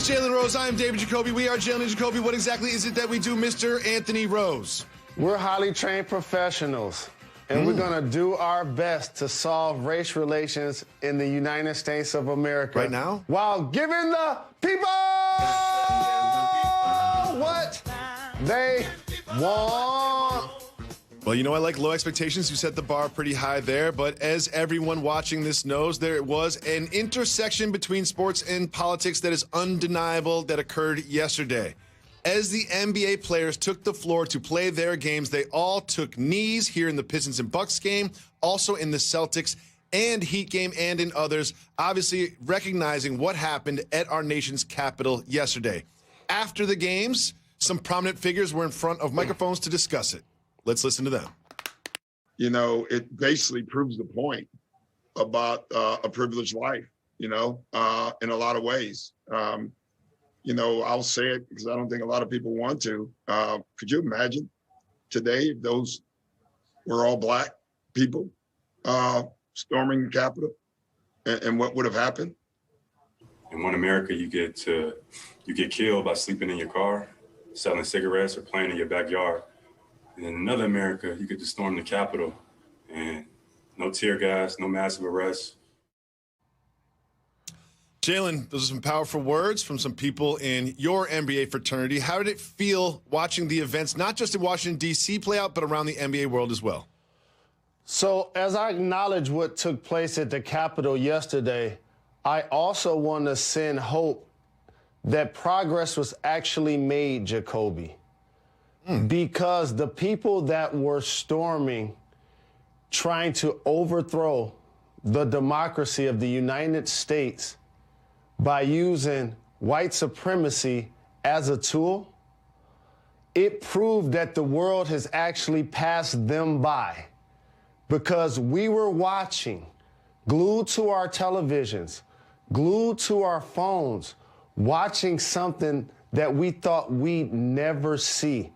is Jalen Rose. I am David Jacoby. We are Jalen Jacoby. What exactly is it that we do, Mr. Anthony Rose? We're highly trained professionals, and we're going to do our best to solve race relations in the United States of America. Right now? While giving the people what they want. Well, you know, I like low expectations. You set the bar pretty high there. But as everyone watching this knows, there was an intersection between sports and politics that is undeniable that occurred yesterday. As the NBA players took the floor to play their games, they all took knees here in the Pistons and Bucks game, also in the Celtics and Heat game, and in others, obviously recognizing what happened at our nation's capital yesterday. After the games, some prominent figures were in front of microphones to discuss it. Let's listen to them. You know, it basically proves the point about a privileged life, you know, in a lot of ways. You know, I'll say it because I don't think a lot of people want to. Could you imagine today if those were all Black people storming the Capitol and what would have happened? In one America, you get killed by sleeping in your car, selling cigarettes, or playing in your backyard. And in another America, you get to storm the Capitol and no tear gas, no massive arrests. Jalen, those are some powerful words from some people in your NBA fraternity. How did it feel watching the events, not just in Washington, D.C. play out, but around the NBA world as well? So as I acknowledge what took place at the Capitol yesterday, I also want to send hope that progress was actually made, Jacoby. Because the people that were storming, trying to overthrow the democracy of the United States by using white supremacy as a tool, it proved that the world has actually passed them by. Because we were watching, glued to our televisions, glued to our phones, watching something that we thought we'd never see.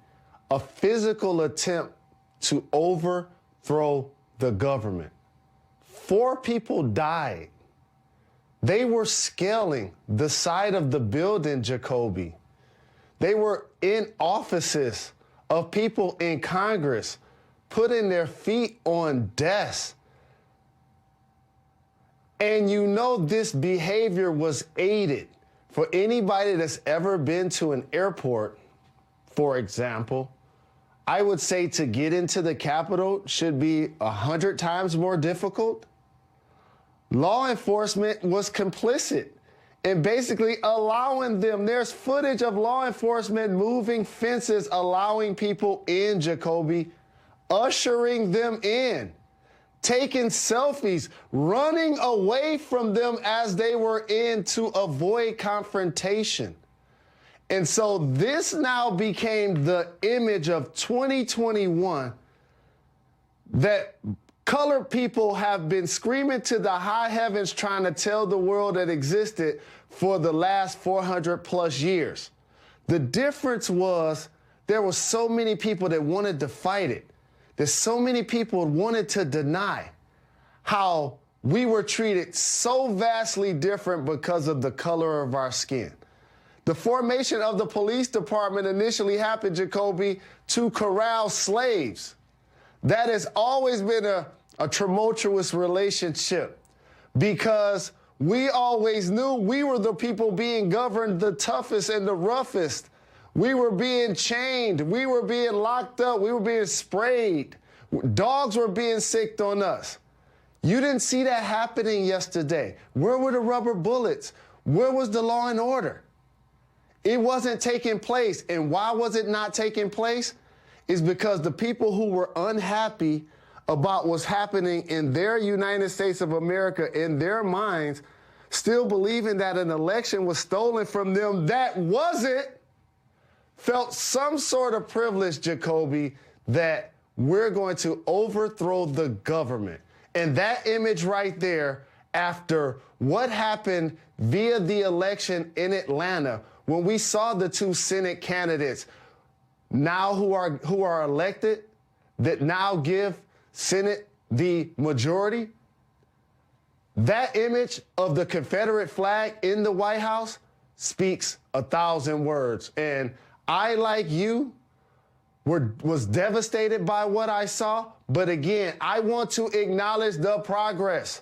A physical attempt to overthrow the government. 4 people died. They were scaling the side of the building, Jacoby. They were in offices of people in Congress, putting their feet on desks. And you know this behavior was aided. For anybody that's ever been to an airport, for example, I would say to get into the Capitol should be 100 times more difficult. Law enforcement was complicit in basically allowing them. There's footage of law enforcement moving fences, allowing people in, Jacoby, ushering them in, taking selfies, running away from them as they were in to avoid confrontation. And so this now became the image of 2021 that colored people have been screaming to the high heavens, trying to tell the world that existed for the last 400 plus years. The difference was there were so many people that wanted to fight it. There's so many people wanted to deny how we were treated so vastly different because of the color of our skin. The formation of the police department initially happened, Jacoby, to corral slaves. That has always been a tumultuous relationship because we always knew we were the people being governed the toughest and the roughest. We were being chained. We were being locked up. We were being sprayed. Dogs were being sicked on us. You didn't see that happening yesterday. Where were the rubber bullets? Where was the law and order? It wasn't taking place. And why was it not taking place? Is because the people who were unhappy about what's happening in their United States of America, in their minds, still believing that an election was stolen from them that wasn't, felt some sort of privilege, Jacoby, that we're going to overthrow the government. And that image right there, after what happened via the election in Atlanta, when we saw the 2 Senate candidates now who are elected, that now give Senate the majority, that image of the Confederate flag in the White House speaks 1,000 words. And I, like you, was devastated by what I saw. But again, I want to acknowledge the progress.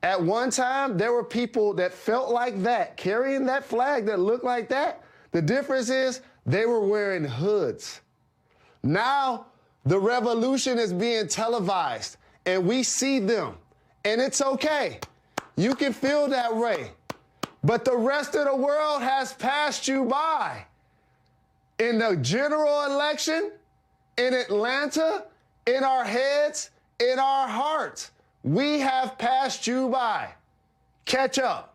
At one time, there were people that felt like that, carrying that flag that looked like that. The difference is they were wearing hoods. Now, the revolution is being televised, and we see them. And it's okay. You can feel that way. But the rest of the world has passed you by. In the general election, in Atlanta, in our heads, in our hearts, we have passed you by. Catch up.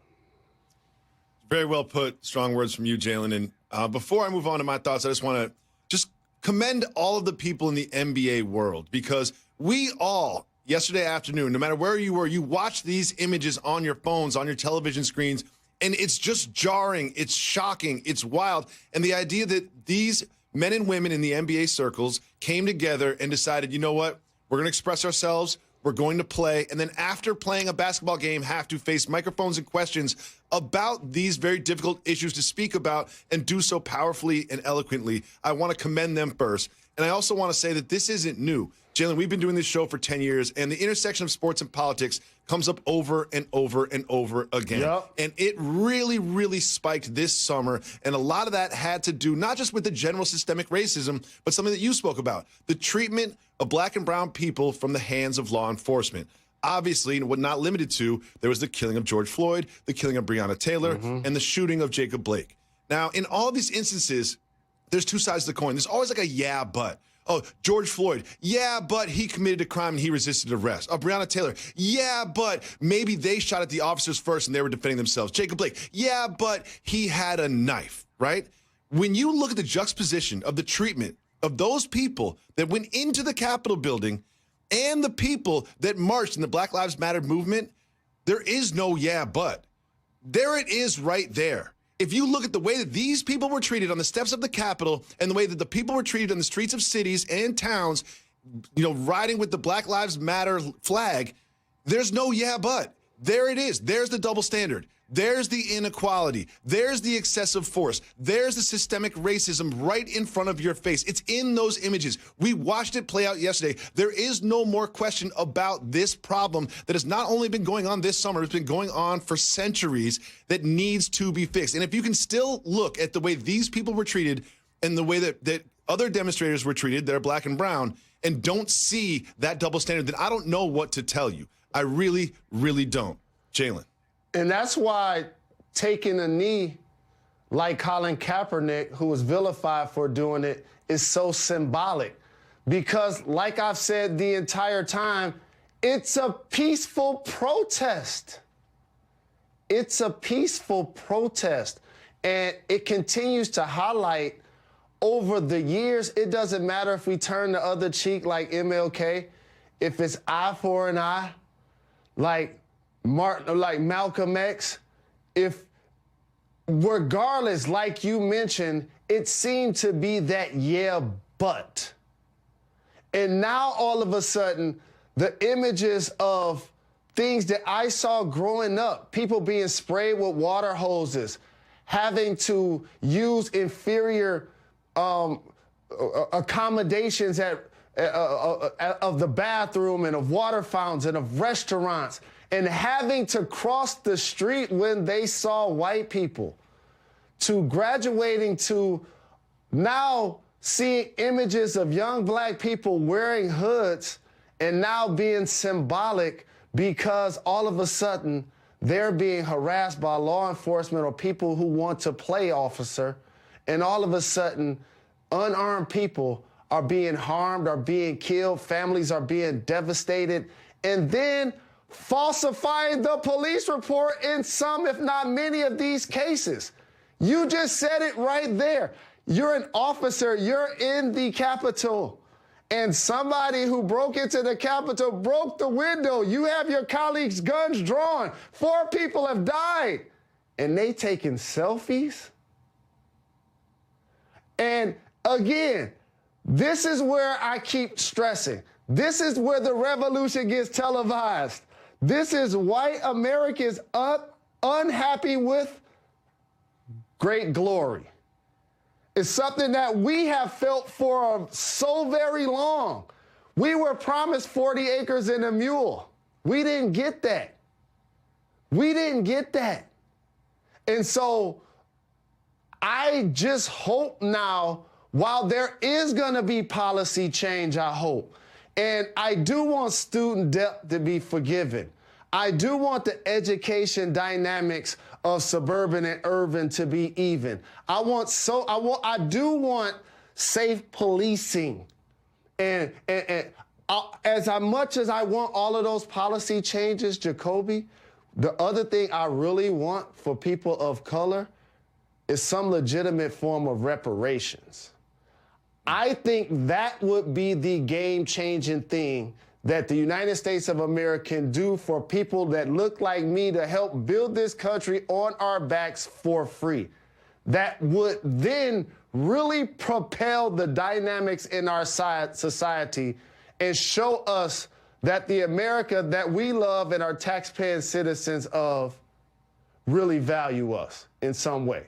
Very well put. Strong words from you, Jalen. And before I move on to my thoughts, I just want to just commend all of the people in the NBA world, because we all, yesterday afternoon, no matter where you were, you watched these images on your phones, on your television screens, and it's just jarring. It's shocking. It's wild. And the idea that these men and women in the NBA circles came together and decided, you know what, we're going to express ourselves. We're going to play, and then after playing a basketball game, have to face microphones and questions about these very difficult issues to speak about, and do so powerfully and eloquently. I want to commend them first. And I also want to say that this isn't new. Jalen, we've been doing this show for 10 years, and the intersection of sports and politics comes up over and over and over again. Yep. And it really, really spiked this summer. And a lot of that had to do not just with the general systemic racism, but something that you spoke about, the treatment of black and brown people from the hands of law enforcement. Obviously, what not limited to, there was the killing of George Floyd, the killing of Breonna Taylor, and the shooting of Jacob Blake. Now, in all these instances, there's two sides of the coin. There's always like a yeah, but. Oh, George Floyd, yeah, but he committed a crime and he resisted arrest. Oh, Breonna Taylor, yeah, but maybe they shot at the officers first and they were defending themselves. Jacob Blake, yeah, but he had a knife, right? When you look at the juxtaposition of the treatment of those people that went into the Capitol building and the people that marched in the Black Lives Matter movement, there is no yeah, but. There it is right there. If you look at the way that these people were treated on the steps of the Capitol and the way that the people were treated on the streets of cities and towns, you know, riding with the Black Lives Matter flag, there's no yeah, but. There it is. There's the double standard. There's the inequality. There's the excessive force. There's the systemic racism right in front of your face. It's in those images. We watched it play out yesterday. There is no more question about this problem that has not only been going on this summer, it's been going on for centuries, that needs to be fixed. And if you can still look at the way these people were treated and the way that other demonstrators were treated that are black and brown and don't see that double standard, then I don't know what to tell you. I really, really don't. Jalen. And that's why taking a knee like Colin Kaepernick, who was vilified for doing it, is so symbolic. Because like I've said the entire time, it's a peaceful protest. It's a peaceful protest. And it continues to highlight over the years, it doesn't matter if we turn the other cheek like MLK, if it's eye for an eye, like Malcolm X, if regardless, like you mentioned, it seemed to be that yeah, but. And now all of a sudden, the images of things that I saw growing up, people being sprayed with water hoses, having to use inferior accommodations of the bathroom and of water fountains and of restaurants, and having to cross the street when they saw white people, to graduating to now seeing images of young black people wearing hoods and now being symbolic because all of a sudden they're being harassed by law enforcement or people who want to play officer, and all of a sudden unarmed people are being harmed, are being killed, families are being devastated, and then falsifying the police report in some, if not many, of these cases. You just said it right there. You're an officer, you're in the Capitol, and somebody who broke into the Capitol broke the window. You have your colleagues' guns drawn. 4 people have died, and they taking selfies? And again, this is where I keep stressing. This is where the revolution gets televised. This is white Americans unhappy with great glory. It's something that we have felt for so very long. We were promised 40 acres and a mule. We didn't get that. We didn't get that. And so I just hope now, while there is going to be policy change, I hope, and I do want student debt to be forgiven. I do want the education dynamics of suburban and urban to be even. I do want safe policing. And as much as I want all of those policy changes, Jacoby, the other thing I really want for people of color is some legitimate form of reparations. I think that would be the game-changing thing that the United States of America can do for people that look like me to help build this country on our backs for free. That would then really propel the dynamics in our society and show us that the America that we love and are taxpaying citizens of really value us in some way.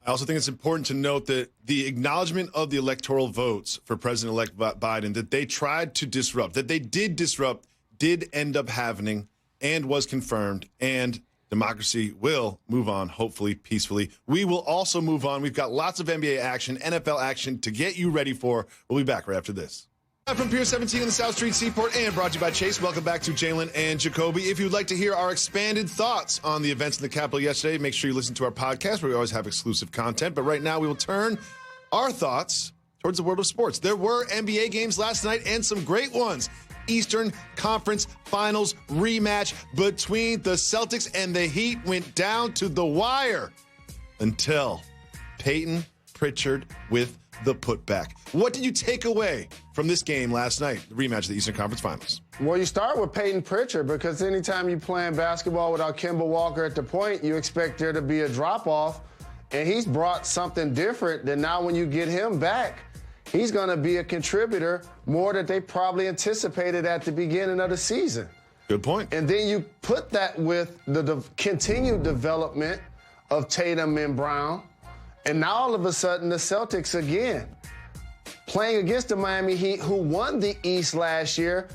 I also think it's important to note that the acknowledgement of the electoral votes for President-elect Biden that they tried to disrupt, that they did disrupt, did end up happening and was confirmed, and democracy will move on, hopefully, peacefully. We will also move on. We've got lots of NBA action, NFL action to get you ready for. We'll be back right after this. From Pier 17 in the South Street Seaport and brought to you by Chase. Welcome back to Jalen and Jacoby. If you'd like to hear our expanded thoughts on the events in the Capitol yesterday, make sure you listen to our podcast where we always have exclusive content. But right now we will turn our thoughts towards the world of sports. There were NBA games last night and some great ones. Eastern Conference Finals rematch between the Celtics and the Heat went down to the wire until Peyton Pritchard with the putback. What did you take away from this game last night, the rematch of the Eastern Conference Finals? Well, you start with Peyton Pritchard because anytime you're playing basketball without Kemba Walker at the point, you expect there to be a drop-off, and he's brought something different that now when you get him back, he's going to be a contributor more than they probably anticipated at the beginning of the season. Good point. And then you put that with the continued development of Tatum and Brown, and now all of a sudden the Celtics again playing against the Miami Heat, who won the East last year.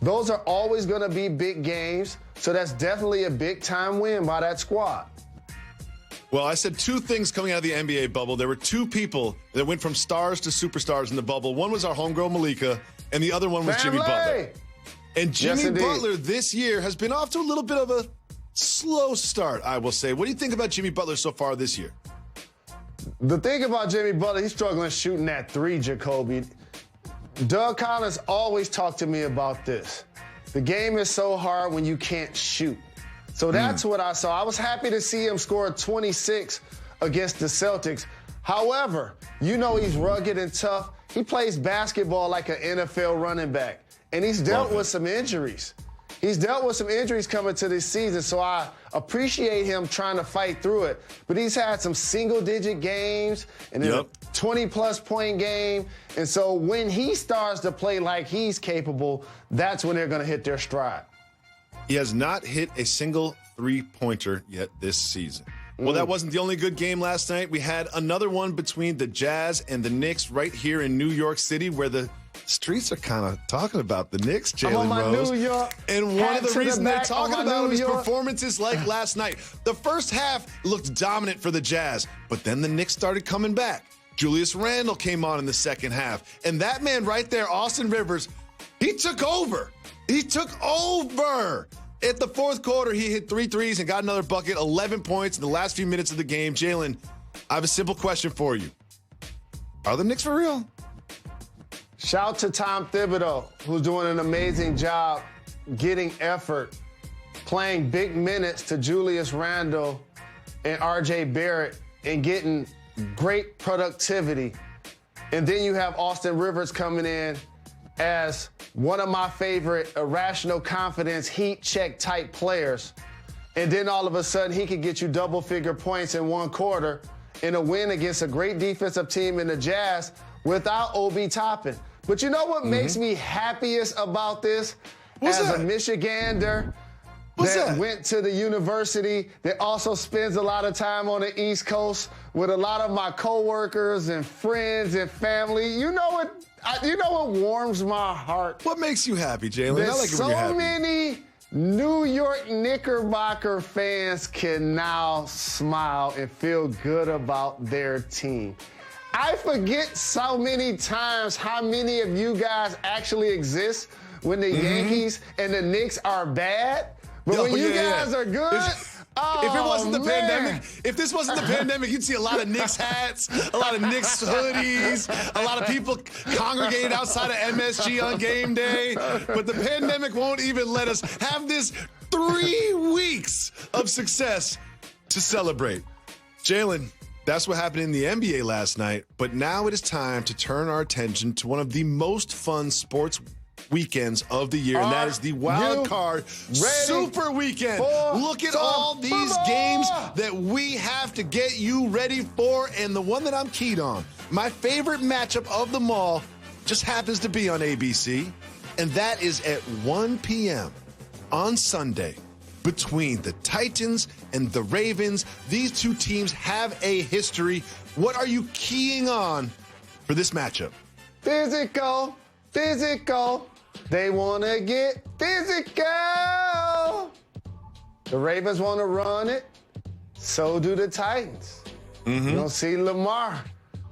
Those are always going to be big games, so that's definitely a big-time win by that squad. Well, I said two things coming out of the NBA bubble. There were two people that went from stars to superstars in the bubble. One was our homegirl Malika, and the other one was Jimmy Butler. And Jimmy Butler this year has been off to a little bit of a slow start, I will say. What do you think about Jimmy Butler so far this year? The thing about Jimmy Butler, he's struggling shooting that three, Jacoby. Doug Collins always talked to me about this. The game is so hard when you can't shoot. So that's what I saw. I was happy to see him score 26 against the Celtics. However, you know he's rugged and tough. He plays basketball like an NFL running back, and he's dealt with some injuries. He's dealt with some injuries coming to this season, so I appreciate him trying to fight through it. But he's had some single-digit games and then a 20-plus point game. And so when he starts to play like he's capable, that's when they're going to hit their stride. He has not hit a single three-pointer yet this season. Well, that wasn't the only good game last night. We had another one between the Jazz and the Knicks right here in New York City, where the streets are kind of talking about the Knicks, Jalen Rose. New York, and one of the reasons they're talking about him is performances like last night. The first half looked dominant for the Jazz, but then the Knicks started coming back. Julius Randle came on in the second half, and that man right there, Austin Rivers, he took over. He took over. At the fourth quarter, he hit 3 threes and got another bucket, 11 points in the last few minutes of the game. Jalen, I have a simple question for you. Are the Knicks for real? Shout to Tom Thibodeau, who's doing an amazing job getting effort, playing big minutes to Julius Randle and R.J. Barrett and getting great productivity. And then you have Austin Rivers coming in as one of my favorite irrational confidence, heat check type players. And then all of a sudden he could get you double-figure points in one quarter in a win against a great defensive team in the Jazz without Obi Toppin. But you know what makes me happiest about this? As a Michigander, that went to the university, that also spends a lot of time on the East Coast with a lot of my coworkers and friends and family. You know what warms my heart? What makes you happy, Jalen? I like it when you're happy. So many New York Knickerbocker fans can now smile and feel good about their team. I forget so many times how many of you guys actually exist when the Yankees and the Knicks are bad. But when you guys are good, if it wasn't the pandemic, if this wasn't the pandemic, you'd see a lot of Knicks hats, a lot of Knicks hoodies, a lot of people congregated outside of MSG on game day. But the pandemic won't even let us have this 3 weeks of success to celebrate. Jalen, that's what happened in the NBA last night. But now it is time to turn our attention to one of the most fun sports weekends of the year, and that is the Wild Card Super Weekend. Look at all these games that we have to get you ready for, and the one that I'm keyed on, my favorite matchup of them all, just happens to be on ABC, and that is at 1 p.m. on Sunday between the Titans and the Ravens. These two teams have a history. What are you keying on for this matchup? Physical. They want to get physical. The Ravens want to run it. So do the Titans. You're going to see Lamar,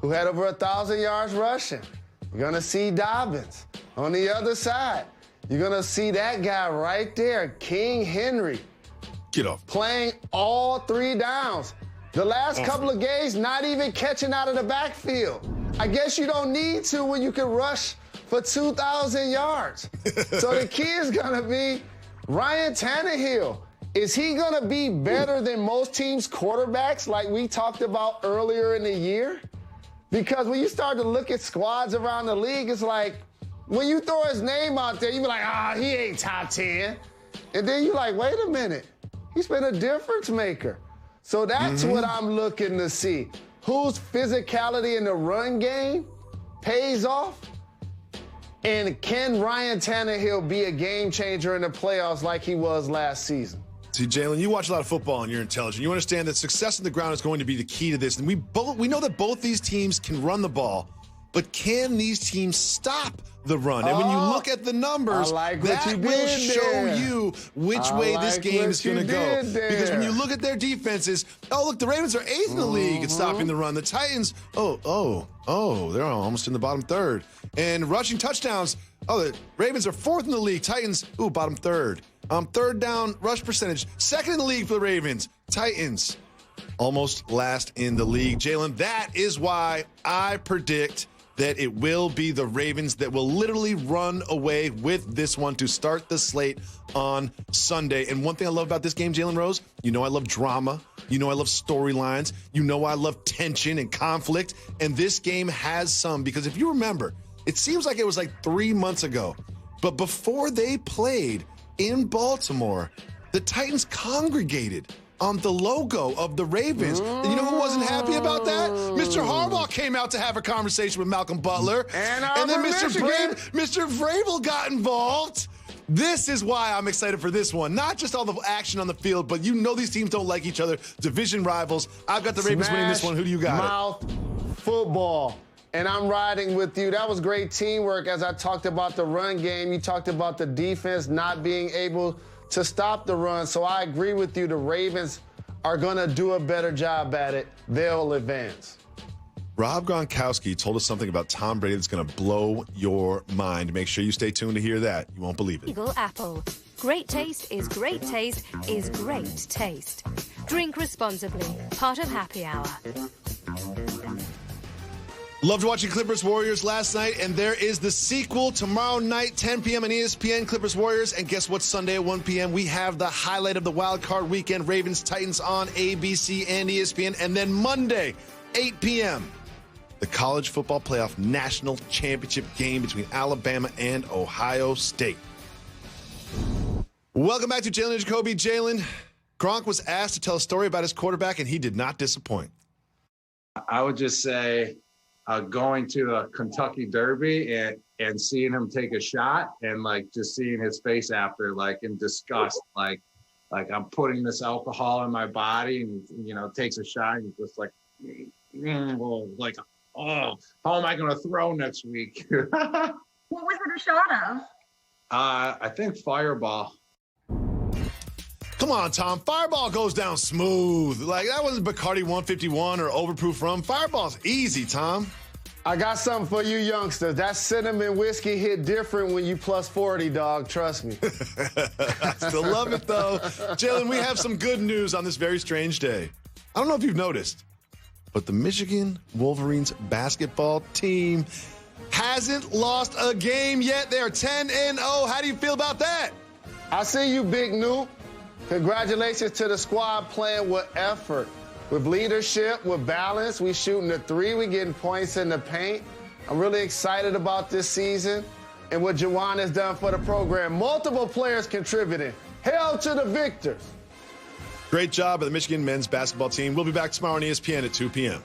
who had over 1,000 yards rushing. You're going to see Dobbins. On the other side, you're going to see that guy right there, King Henry. Get off. Playing all 3 downs. The last couple of games, not even catching out of the backfield. I guess you don't need to when you can rush for 2,000 yards. So the key is going to be Ryan Tannehill. Is he going to be better than most teams' quarterbacks like we talked about earlier in the year? Because when you start to look at squads around the league, it's like, when you throw his name out there, you be like, he ain't top 10. And then you're like, wait a minute. He's been a difference maker. So that's what I'm looking to see. Whose physicality in the run game pays off? And can Ryan Tannehill be a game changer in the playoffs like he was last season? See, Jalen, you watch a lot of football and you're intelligent. You understand that success on the ground is going to be the key to this. And we know that both these teams can run the ball, but can these teams stop the run? And when you look at the numbers, that will show you which way this game is going to go. Because when you look at their defenses, look, the Ravens are 8th in the league at stopping the run. The Titans, they're almost in the bottom 3rd. And rushing touchdowns, the Ravens are 4th in the league. Titans, bottom 3rd. 3rd down rush percentage, 2nd in the league for the Ravens. Titans, almost last in the league. Jalen, that is why I predict that it will be the Ravens that will literally run away with this one to start the slate on Sunday. And one thing I love about this game, Jalen Rose, I love drama. I love storylines. I love tension and conflict. And this game has some, because if you remember, it seems like it was like 3 months ago, but before they played in Baltimore, the Titans congregated on the logo of the Ravens. And you know who wasn't happy about that? Mr. Harbaugh came out to have a conversation with Malcolm Butler. And then Mr. Vrabel got involved. This is why I'm excited for this one. Not just all the action on the field, but these teams don't like each other. Division rivals. I've got the Ravens winning this one. Who do you got? Mouth football. And I'm riding with you. That was great teamwork as I talked about the run game. You talked about the defense not being able to stop the run. So I agree with you. The Ravens are going to do a better job at it. They'll advance. Rob Gronkowski told us something about Tom Brady that's going to blow your mind. Make sure you stay tuned to hear that. You won't believe it. Eagle Apple. Great taste is great taste is great taste. Drink responsibly. Part of Happy Hour. Loved watching Clippers Warriors last night, and there is the sequel tomorrow night, 10 p.m. on ESPN, Clippers Warriors. And guess what? Sunday at 1 p.m., we have the highlight of the wild card weekend, Ravens Titans on ABC and ESPN. And then Monday, 8 p.m., the college football playoff national championship game between Alabama and Ohio State. Welcome back to Jalen Jacoby. Jalen, Gronk was asked to tell a story about his quarterback, and he did not disappoint. I would just say, going to the Kentucky Derby and seeing him take a shot and just seeing his face after in disgust, like I'm putting this alcohol in my body, and you know, takes a shot, and you're just like, like, oh, how am I going to throw next week? What was it a shot of? I think Fireball. Come on, Tom. Fireball goes down smooth. Like, that wasn't Bacardi 151 or Overproof Rum. Fireball's easy, Tom. I got something for you youngsters. That cinnamon whiskey hit different when you plus 40, dog. Trust me. I still love it, though. Jalen, we have some good news on this very strange day. I don't know if you've noticed, but the Michigan Wolverines basketball team hasn't lost a game yet. They're 10-0. How do you feel about that? I see you, Big Noob. Congratulations to the squad playing with effort, with leadership, with balance. We shooting the three. We getting points in the paint. I'm really excited about this season and what Jawan has done for the program. Multiple players contributing. Hail to the victors. Great job by the Michigan men's basketball team. We'll be back tomorrow on ESPN at 2 p.m.